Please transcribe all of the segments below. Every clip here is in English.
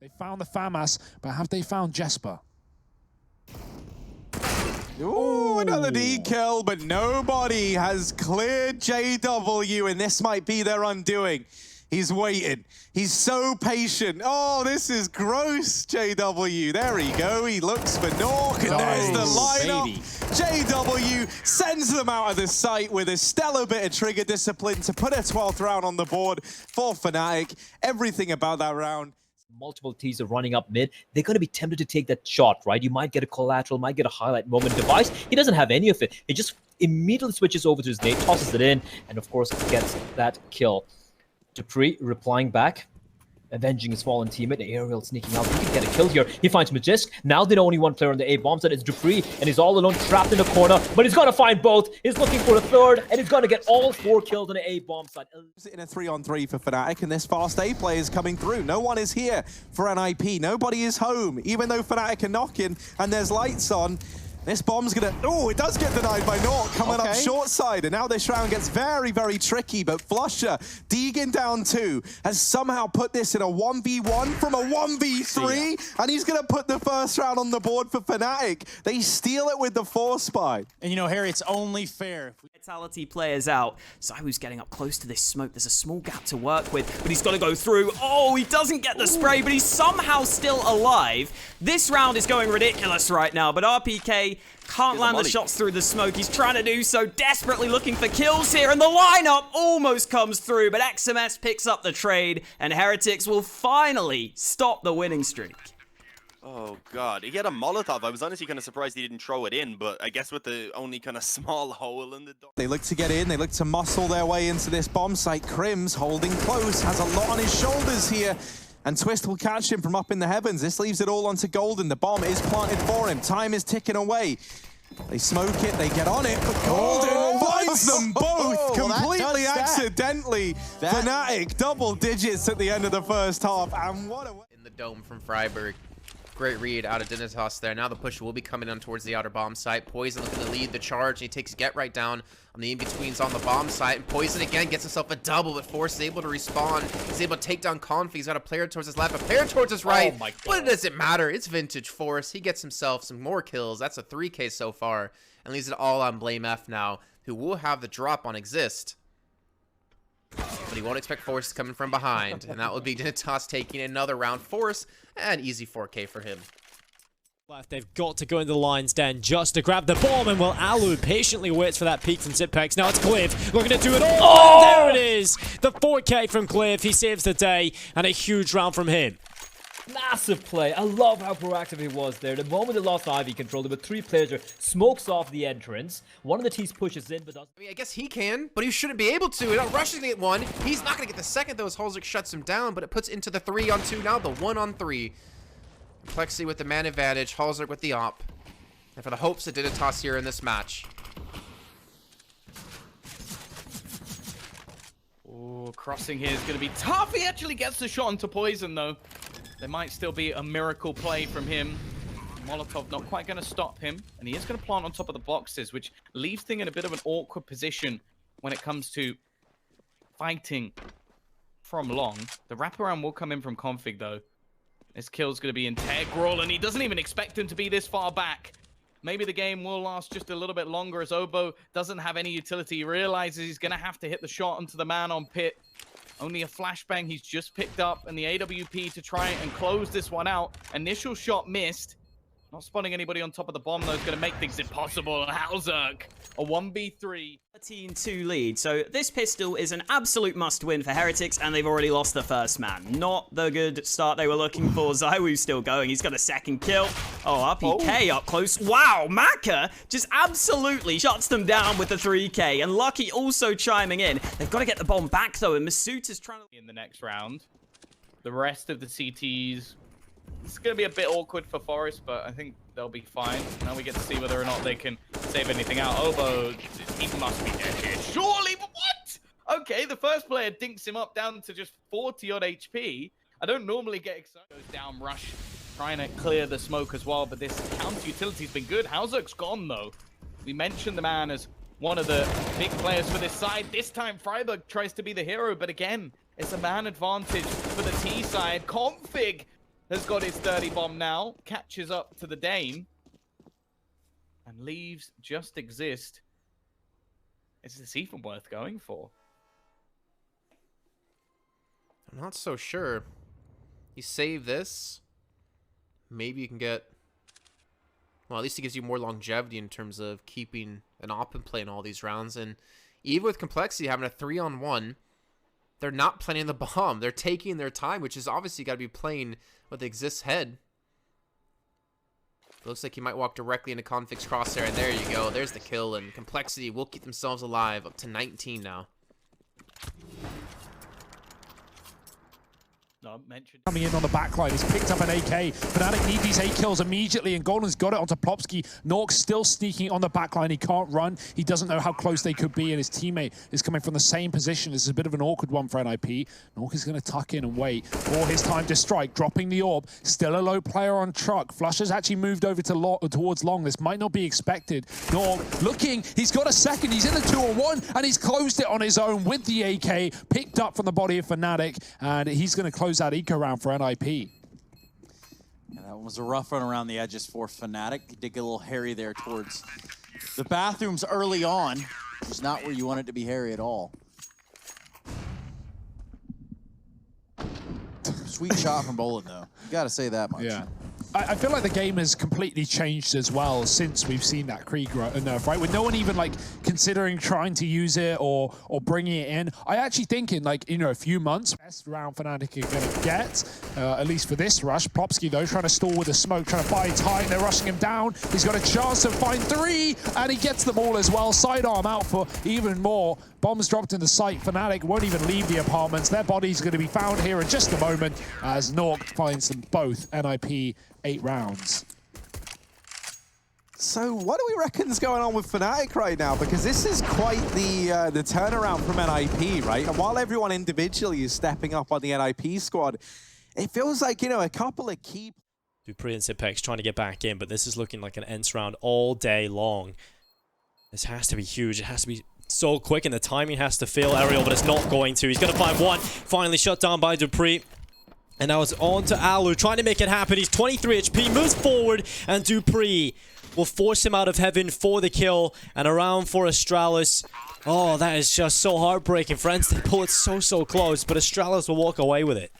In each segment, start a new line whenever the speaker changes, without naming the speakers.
They found the FAMAS, but have they found Jesper?
Ooh, another D kill, but nobody has cleared JW, and this might be their undoing. He's waiting. He's so patient. Oh, this is gross, JW. There we go. He looks for Nork, and there's the lineup.
Baby.
JW sends them out of the site with a stellar bit of trigger discipline to put a 12th round on the board for Fnatic. Everything about that round.
Multiple teams are running up mid. They're going to be tempted to take that shot, right? You might get a collateral, might get a highlight moment device. He doesn't have any of it. He just immediately switches over to his nade, tosses it in, and of course gets that kill. Dupree replying back, avenging his fallen teammate. The aerial sneaking out. He can get a kill here. He finds Magisk. Now they know only one player on the A bomb side. It's Dupree, and he's all alone, trapped in a corner. But he's going to find both. He's looking for a third, and he's going to get all 4 kills on the A bomb side.
In a 3-on-3 for Fnatic, and this fast A play is coming through. No one is here for an IP. Nobody is home, even though Fnatic are knocking and there's lights on. This bomb's gonna, oh, it does get denied by Nork coming up short side, and now this round gets very, very tricky, but Flusha, Deegan down 2, has somehow put this in a 1v1 from a 1v3, and he's gonna put the first round on the board for Fnatic. They steal it with the force spy.
And you know, Harry, it's only fair.
Vitality players out. Zywoo's getting up close to this smoke. There's a small gap to work with, but he's got to go through. Oh, he doesn't get the spray, but he's somehow still alive. This round is going ridiculous right now, but RPK can't land the shots through the smoke. He's trying to do so, desperately looking for kills here, and the lineup almost comes through, but XMS picks up the trade, and Heretics will finally stop the winning streak.
Oh god, he had a Molotov. I was honestly kind of surprised he didn't throw it in, but I guess with the only kind of small hole in the door.
They look to get in, they look to muscle their way into this bomb site. Crims holding close, has a lot on his shoulders here, and Twist will catch him from up in the heavens. This leaves it all onto Golden. The bomb is planted for him. Time is ticking away. They smoke it, they get on it, but Golden finds them both completely accidentally. Fnatic double digits at the end of the first half, and what a...
In the dome from Freiburg. Great read out of Dignitas there. Now the push will be coming on towards the outer bomb site. Poison looking to lead the charge. He takes Get right down on the in-betweens on the bomb site. And Poison again gets himself a double, but Force is able to respawn. He's able to take down Config. He's got a player towards his left, a player towards his right. Oh my God. But it doesn't matter. It's vintage Force. He gets himself some more kills. That's a 3K so far. And leaves it all on Blame F now, who will have the drop on Exist. But he won't expect Force coming from behind, and that will be Dignitas taking another round. Force, and easy 4K for him.
Left, they've got to go into the lion's den just to grab the bomb, and while Alu patiently waits for that peek from Zipex, now it's Cliv looking to do it all. Oh! There it is, the 4K from Cliv. He saves the day, and a huge round from him.
Massive play. I love how proactive he was there. The moment they lost Ivy control, there were 3 players there. Smokes off the entrance. One of the teams pushes in, but doesn't.
I mean, I guess he can, but he shouldn't be able to. Not rushing to get one. He's not going to get the second, though, as Halsik shuts him down, but it puts into the 3-on-2 now, the 1-on-3. Complexity with the man advantage, Halsik with the op. And for the hopes of Dignitas here in this match.
Oh, crossing here is going to be tough. He actually gets the shot onto Poison, though. There might still be a miracle play from him. Molotov not quite going to stop him. And he is going to plant on top of the boxes, which leaves thing in a bit of an awkward position when it comes to fighting from long. The wraparound will come in from Config, though. This kill's going to be integral, and he doesn't even expect him to be this far back. Maybe the game will last just a little bit longer as Obo doesn't have any utility. He realizes he's going to have to hit the shot onto the man on pit. Only a flashbang he's just picked up, and the AWP to try and close this one out. Initial shot missed. Not spotting anybody on top of the bomb, though, is going to make things impossible. And Halzerk, a 1v3.
13-2 lead. So this pistol is an absolute must-win for Heretics, and they've already lost the first man. Not the good start they were looking for. Zywoo's still going. He's got a second kill. Oh, RPK up close. Wow, Maka just absolutely shuts them down with the 3K. And Lucky also chiming in. They've got to get the bomb back, though, and Masuuta's trying to...
In the next round, the rest of the CTs... It's going to be a bit awkward for Forest, but I think they'll be fine. Now we get to see whether or not they can save anything out. Obo, he must be dead here. Surely, but what? Okay, the first player dinks him up down to just 40-odd HP. I don't normally get excited. Goes down, rush, trying to clear the smoke as well, but this counter utility's been good. Halzerk's gone, though. We mentioned the man as one of the big players for this side. This time, Freiburg tries to be the hero, but again, it's a man advantage for the T side. Config has got his 30 bomb now, catches up to the Dane, and leaves Just Exist. Is this even worth going for?
I'm not so sure. You save this, maybe you can get... Well, at least it gives you more longevity in terms of keeping an op in play in all these rounds. And even with Complexity having a 3-on-1, they're not planning the bomb. They're taking their time, which is obviously got to be playing with Exist's head. It looks like he might walk directly into Config's crosshair, and there you go. There's the kill, and Complexity will keep themselves alive, up to 19 now.
Coming in on the backline, he's picked up an AK. Fnatic need these 8 kills immediately, and Golden's got it onto Plopsky. Nork's still sneaking on the backline. He can't run. He doesn't know how close they could be, and his teammate is coming from the same position. This is a bit of an awkward one for NIP. Nork is going to tuck in and wait for his time to strike, dropping the orb. Still a low player on truck. Flusha's actually moved over to towards long. This might not be expected. Nork looking. He's got a second. He's in the 2-on-1, and he's closed it on his own with the AK, picked up from the body of Fnatic, and he's going to close that eco round for NIP.
Yeah, that was a rough run around the edges for Fnatic. Did get a little hairy there towards the bathrooms early on, which is not where you want it to be hairy at all. Sweet shot from Bolin, though. You got to say that much.
Yeah. I feel like the game has completely changed as well since we've seen that Krieg nerf, right? With no one even like considering trying to use it or bringing it in. I actually think in like, you know, a few months, best round Fnatic are going to get, at least for this rush. Plopsky though, trying to stall with the smoke, trying to buy time. They're rushing him down. He's got a chance to find 3, and he gets them all as well. Sidearm out for even more. Bombs dropped in the site. Fnatic won't even leave the apartments. Their body's going to be found here in just a moment as Nork finds them both. NIP 8 rounds.
So what do we reckon is going on with Fnatic right now? Because this is quite the turnaround from NIP, right? And while everyone individually is stepping up on the NIP squad, it feels like, you know, a couple of key...
dupreeh and Zipex trying to get back in, but this is looking like an ENCE round all day long. This has to be huge. It has to be so quick, and the timing has to fail Ariel, but it's not going to. He's going to find one. Finally shut down by dupreeh. And now it's on to Tyloo, trying to make it happen. He's 23 HP, moves forward, and dupreeh will force him out of heaven for the kill. And around for Astralis. Oh, that is just so heartbreaking. Friends, they pull it so close, but Astralis will walk away with it.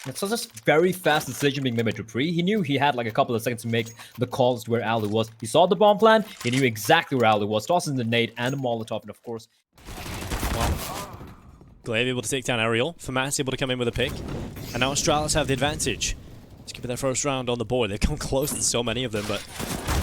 It's such a very fast decision being made by dupreeh. He knew he had like a couple of seconds to make the calls to where Tyloo was. He saw the bomb plan. He knew exactly where Tyloo was. Tosses the nade and a Molotov, and of course...
Glaive able to take down Ariel. Famas able to come in with a pick. And now Astralis have the advantage. Let's give it their first round on the board. They've come close to so many of them, but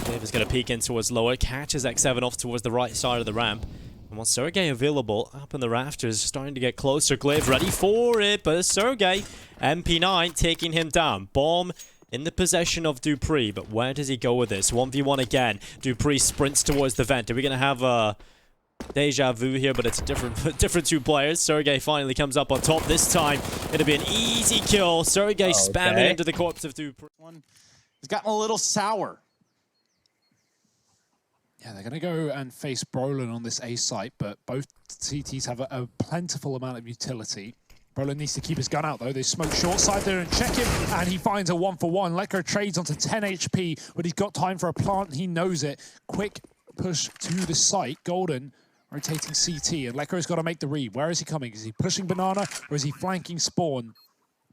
Glaive is going to peek in towards lower. Catches X7 off towards the right side of the ramp. And once Sergey available, up in the rafters, starting to get closer. Glaive ready for it, but Sergey, MP9 taking him down. Bomb in the possession of dupreeh, but where does he go with this? 1v1 again. dupreeh sprints towards the vent. Are we going to have a... deja vu here, but it's different 2 players. Sergey finally comes up on top this time. It'll be an easy kill. Sergey spamming into the corpse of dupreeh.
He's gotten a little sour.
Yeah, they're going to go and face Brolin on this A site, but both CTs have a plentiful amount of utility. Brolin needs to keep his gun out, though. They smoke short side there and check him, and he finds a 1-for-1. Lekko trades onto 10 HP, but he's got time for a plant. He knows it. Quick push to the site. Golden rotating CT, and Lekko's got to make the read. Where is he coming? Is he pushing Banana, or is he flanking Spawn?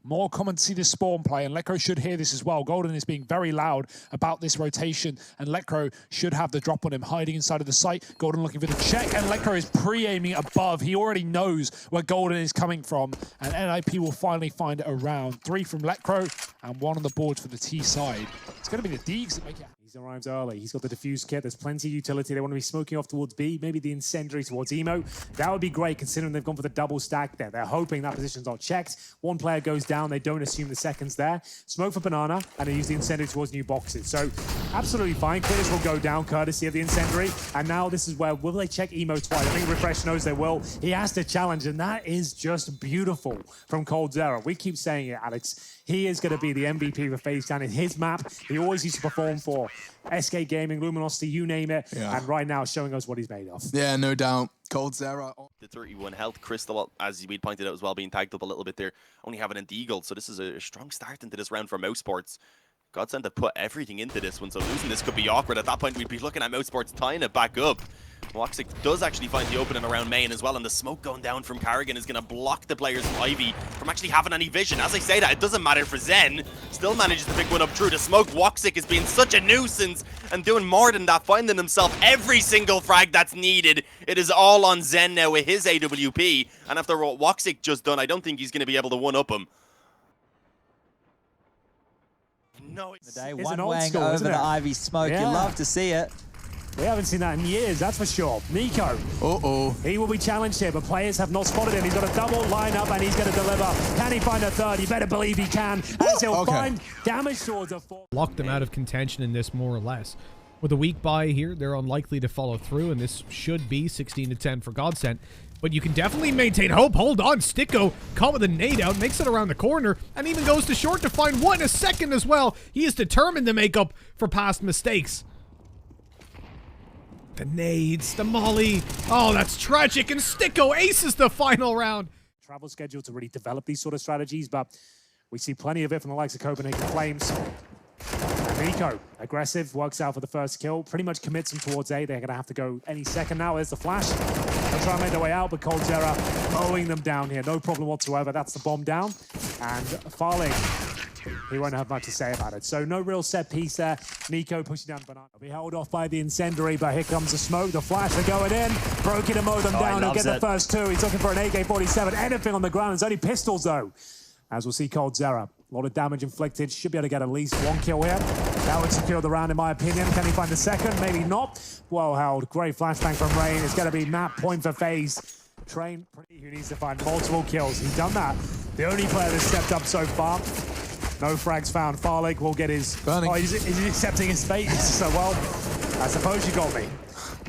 More common to see this Spawn play, and Lekko should hear this as well. Golden is being very loud about this rotation, and Lekko should have the drop on him, hiding inside of the site. Golden looking for the check, and Lekko is pre-aiming above. He already knows where Golden is coming from, and NIP will finally find a round. 3 from Lekko, and 1 on the board for the T side. It's going to be the Deegs that make it.
He arrives early. He's got the diffuse kit. There's plenty of utility. They want to be smoking off towards B. Maybe the incendiary towards Emo. That would be great considering they've gone for the double stack there. They're hoping that position's not checked. 1 player goes down. They don't assume the second's there. Smoke for Banana, and they use the incendiary towards new boxes. So absolutely fine. Critters will go down courtesy of the incendiary. And now this is where, will they check Emo twice? I think Refresh knows they will. He has to challenge, and that is just beautiful from coldzera. We keep saying it, Alex. He is going to be the MVP for FaZe Clan in his map. He always used to perform for SK Gaming, Luminosity, you name it. Yeah. And right now showing us what he's made of.
Yeah, no doubt. coldzera.
The 31 health. Crystal, as we'd pointed out as well, being tagged up a little bit there, only having an Eagle. So this is a strong start into this round for Mouseports. Godsend to put everything into this one, so losing this could be awkward. At that point, we'd be looking at Mouseports tying it back up. Woxic does actually find the opening around main as well, and the smoke going down from Karrigan is going to block the players from Ivy from actually having any vision. As I say that, it doesn't matter for Zen. Still manages to pick one up through the smoke. Woxic is being such a nuisance and doing more than that, finding himself every single frag that's needed. It is all on Zen now with his AWP, and after what Woxic just done, I don't think he's going to be able to one-up him. No, it's
one wang over the Ivy smoke.
Yeah.
You love to see it.
We haven't seen that in years, that's for sure. Niko. He will be challenged here, but players have not spotted him. He's got a double lineup and he's going to deliver. Can he find a third? You better believe he can. As he'll find damage towards a four.
Lock them out of contention in this more or less. With a weak bye here, they're unlikely to follow through, and this should be 16-10 for Godsend. But you can definitely maintain hope. Hold on, Sticko caught with a nade out, makes it around the corner, and even goes to short to find one a second as well. He is determined to make up for past mistakes. The nades, the molly. Oh, that's tragic, and Sticko aces the final round.
Travel schedule to really develop these sort of strategies, but we see plenty of it from the likes of Copenhagen Flames. Niko, aggressive, works out for the first kill, pretty much commits them towards A. They're going to have to go any second now. There's the flash. They'll try and make their way out, but coldzera mowing them down here. No problem whatsoever. That's the bomb down. And Farley, he won't have much to say about it. So no real set piece there. Niko pushing down Banana. He'll be held off by the incendiary, but here comes the smoke. The flash are going in. Broken to mow them down. He'll get the first two. He's looking for an AK-47. Anything on the ground. It's only pistols, though. As we'll see coldzera. A lot of damage inflicted. Should be able to get at least one kill here. That would secure the round, in my opinion. Can he find the second? Maybe not. Well held. Great flashbang from Rain. It's going to be map point for FaZe. Train, who needs to find multiple kills. He's done that. The only player that's stepped up so far. No frags found. Farley will get his...
Burning.
Oh, he's accepting his fate. So, well, I suppose you got me.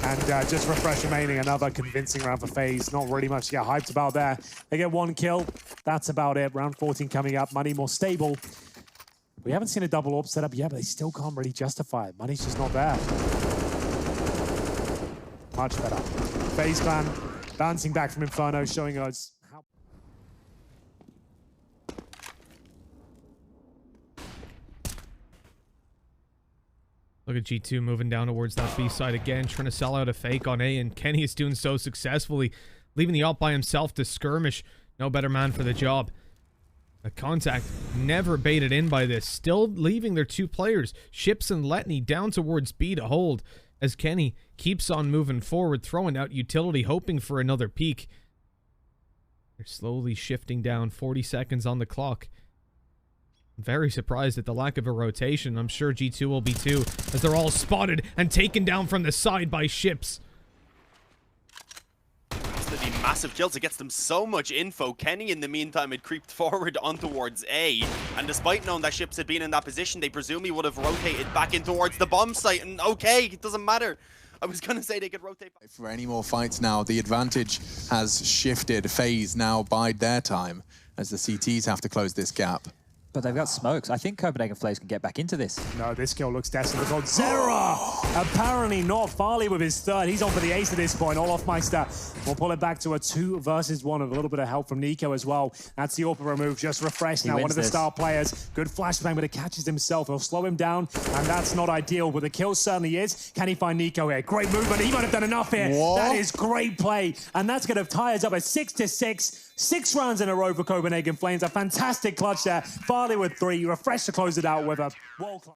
And just refresh remaining, another convincing round for FaZe. Not really much to get hyped about there. They get one kill. That's about it. Round 14 coming up. Money more stable. We haven't seen a double AWP set up yet, but they still can't really justify it. Money's just not there. Much better. FaZe Clan bouncing back from Inferno, showing us how...
Look at G2 moving down towards that B side again, trying to sell out a fake on A, and Kenny is doing so successfully, leaving the op by himself to skirmish. No better man for the job. A contact never baited in by this, still leaving their two players, Ships and Letney, down towards B to hold, as Kenny keeps on moving forward, throwing out utility, hoping for another peek. They're slowly shifting down, 40 seconds on the clock. Very surprised at the lack of a rotation. I'm sure G2 will be too, as they're all spotted and taken down from the side by Ships.
Absolutely massive kills. It gets them so much info. Kenny, in the meantime, had creeped forward on towards A, and despite knowing that Ships had been in that position, they presume he would have rotated back in towards the bomb site, and okay, it doesn't matter. I was going to say they could rotate back.
For any more fights now, the advantage has shifted. FaZe now bide their time as the CTs have to close this gap.
But they've got smokes. I think Copenhagen Flames can get back into this.
No, this kill looks destined for coldzera. Apparently not. Farley with his third. He's on for the ace at this point. olofmeister will pull it back to a 2 versus 1 with a little bit of help from Niko as well. That's the AWP remove. Just refreshed now. One of the star players. Good flashbang, but it catches himself. It'll slow him down, and that's not ideal. But the kill certainly is. Can he find Niko here? Great movement. He might have done enough here. What? That is great play. And that's going to tie us up at 6-6. 6 rounds in a row for Copenhagen Flames. A fantastic clutch there. Farley with 3. Refresh to close it out with a world class.